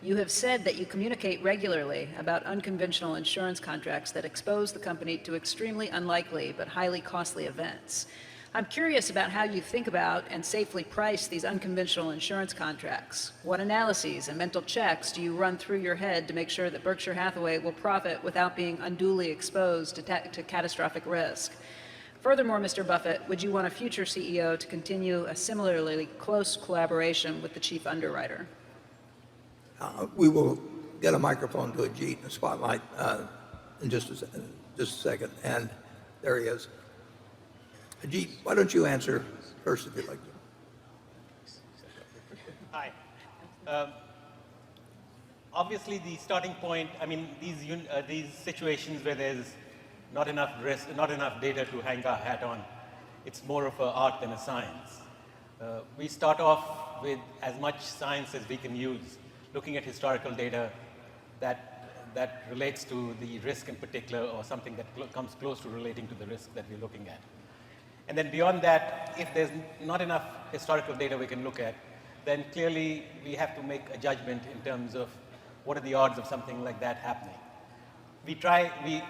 You have said that you communicate regularly about unconventional insurance contracts that expose the company to extremely unlikely but highly costly events. I'm curious about how you think about and safely price these unconventional insurance contracts. What analyses and mental checks do you run through your head to make sure that Berkshire Hathaway will profit without being unduly exposed to catastrophic risk? Furthermore, Mr. Buffett, would you want a future CEO to continue a similarly close collaboration with the chief underwriter? We will get a microphone to Ajit in the spotlight in just a second. And there he is. Ajit, why don't you answer first if you'd like to? Hi. Obviously, the starting point, I mean, these situations where there's not enough risk, not enough data to hang our hat on, it's more of an art than a science. We start off with as much science as we can use, looking at historical data that relates to the risk in particular, or something that comes close to relating to the risk that we're looking at. And then beyond that, if there's not enough historical data we can look at, then clearly we have to make a judgment in terms of what are the odds of something like that happening. We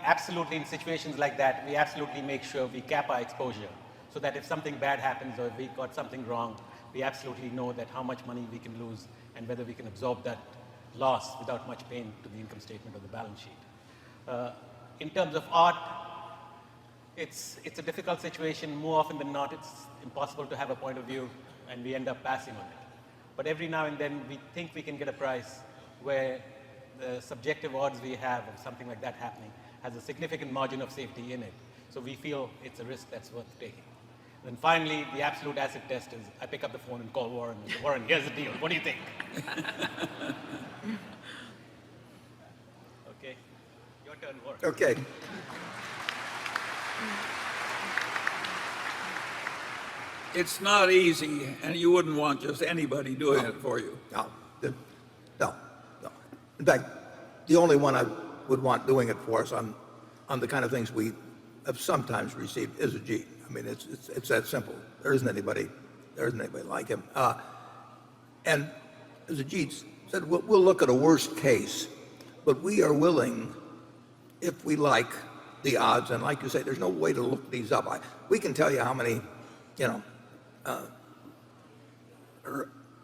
absolutely, in situations like that, we absolutely make sure we cap our exposure so that if something bad happens or if we got something wrong, we absolutely know that how much money we can lose and whether we can absorb that loss without much pain to the income statement or the balance sheet. In terms of art, it's a difficult situation. More often than not, it's impossible to have a point of view, and we end up passing on it. But every now and then, we think we can get a price where the subjective odds we have of something like that happening has a significant margin of safety in it. So we feel it's a risk that's worth taking. And finally, the absolute acid test is I pick up the phone and call Warren and say, Warren, here's the deal. What do you think? Okay. Your turn, Warren. Okay. It's not easy, and you wouldn't want just anybody doing it for you. No, no. In fact, the only one I would want doing it for us on the kind of things we have sometimes received is Ajit. I mean, it's that simple. There isn't anybody like him. And as Ajit said, we'll look at a worst case, but we are willing, if we like the odds, and like you say, there's no way to look these up. We can tell you how many, or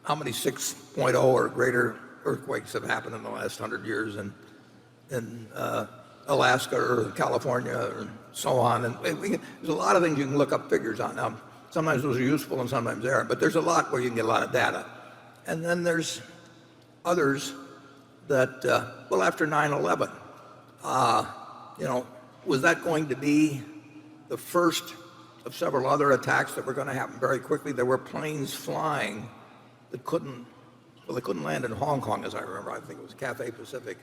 how many 6.0 or greater earthquakes have happened in the last 100 years in Alaska or California or so on. And there's a lot of things you can look up figures on. Now, sometimes those are useful and sometimes they aren't, but there's a lot where you can get a lot of data. And then there's others that, after 9/11, was that going to be the first of several other attacks that were going to happen very quickly? There were planes flying that they couldn't land in Hong Kong, as I remember. I think it was Cathay Pacific.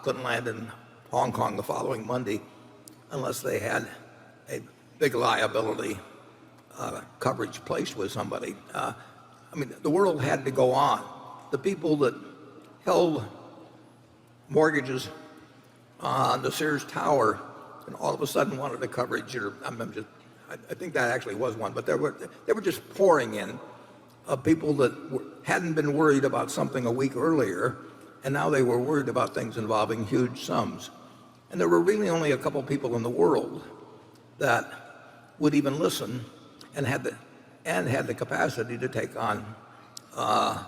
Couldn't land in Hong Kong the following Monday unless they had a big liability coverage placed with somebody. The world had to go on. The people that held mortgages on the Sears Tower and all of a sudden wanted a coverage, I think that actually was one, but they were just pouring in people that hadn't been worried about something a week earlier, and now they were worried about things involving huge sums. And there were really only a couple people in the world that would even listen and had the capacity to take on a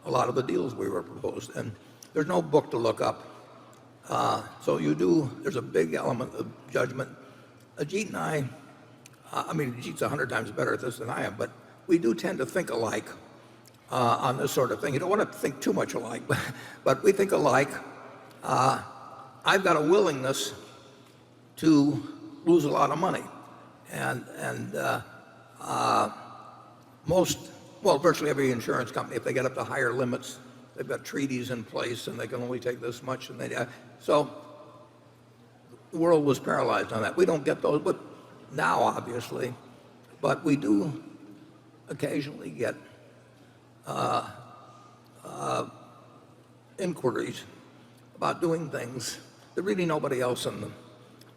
lot of the deals we were proposed. And there's no book to look up. So there's a big element of judgment. Ajit and Ajit's 100 times better at this than I am, but we do tend to think alike on this sort of thing. You don't want to think too much alike, but we think alike. I've got a willingness to lose a lot of money. And virtually every insurance company, if they get up to higher limits, they've got treaties in place and they can only take this much. So the world was paralyzed on that. We don't get those, but now obviously, but we do occasionally get inquiries about doing things that really nobody else in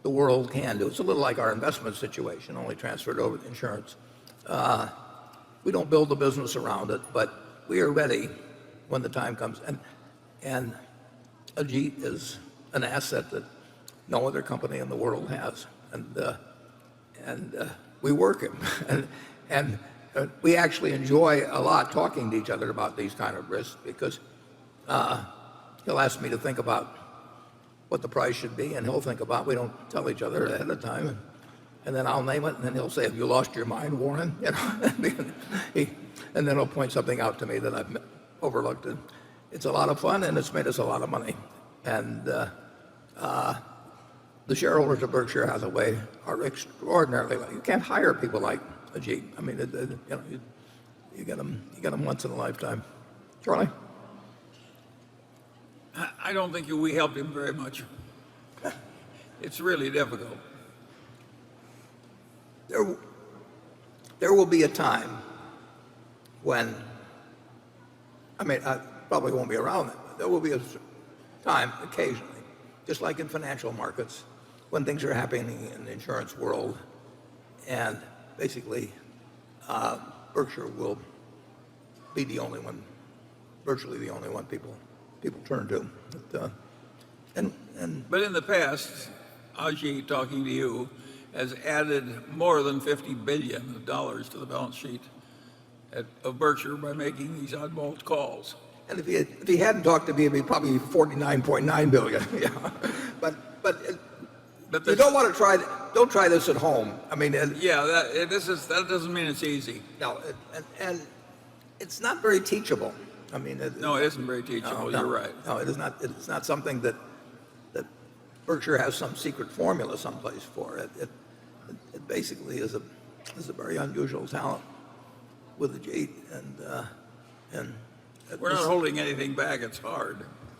the world can do. It's a little like our investment situation, only transferred over to insurance. We don't build the business around it, but we are ready when the time comes. And And Ajit is an asset that no other company in the world has. And we work him. And we actually enjoy a lot talking to each other about these kind of risks because he'll ask me to think about what the price should be, and he'll think about, we don't tell each other ahead of time. And then I'll name it, and then he'll say, "Have you lost your mind, Warren?" You know, and then he'll point something out to me that I've overlooked. And it's a lot of fun, and it's made us a lot of money. And the shareholders of Berkshire Hathaway are extraordinarily. You can't hire people like Ajit. I mean, you know, you get them once in a lifetime. Charlie? I don't think we helped him very much. It's really difficult. There will be a time when, I mean, I probably won't be around then, but there will be a time occasionally, just like in financial markets, when things are happening in the insurance world, and basically Berkshire will be the only one, virtually the only one people turn to. But in the past, Ajit, talking to you, has added more than $50 billion to the balance sheet of Berkshire by making these oddball calls. And if he hadn't talked to me, it'd be probably 49.9 billion. Yeah, but you don't want to try. Don't try this at home. I mean, yeah, that doesn't mean it's easy. no, and it's not very teachable. I mean, No, it isn't very teachable. You're right. No, it is not. It's not something that Berkshire has some secret formula someplace for. It basically is a very unusual talent with Ajit, and We're not holding anything back. It's hard.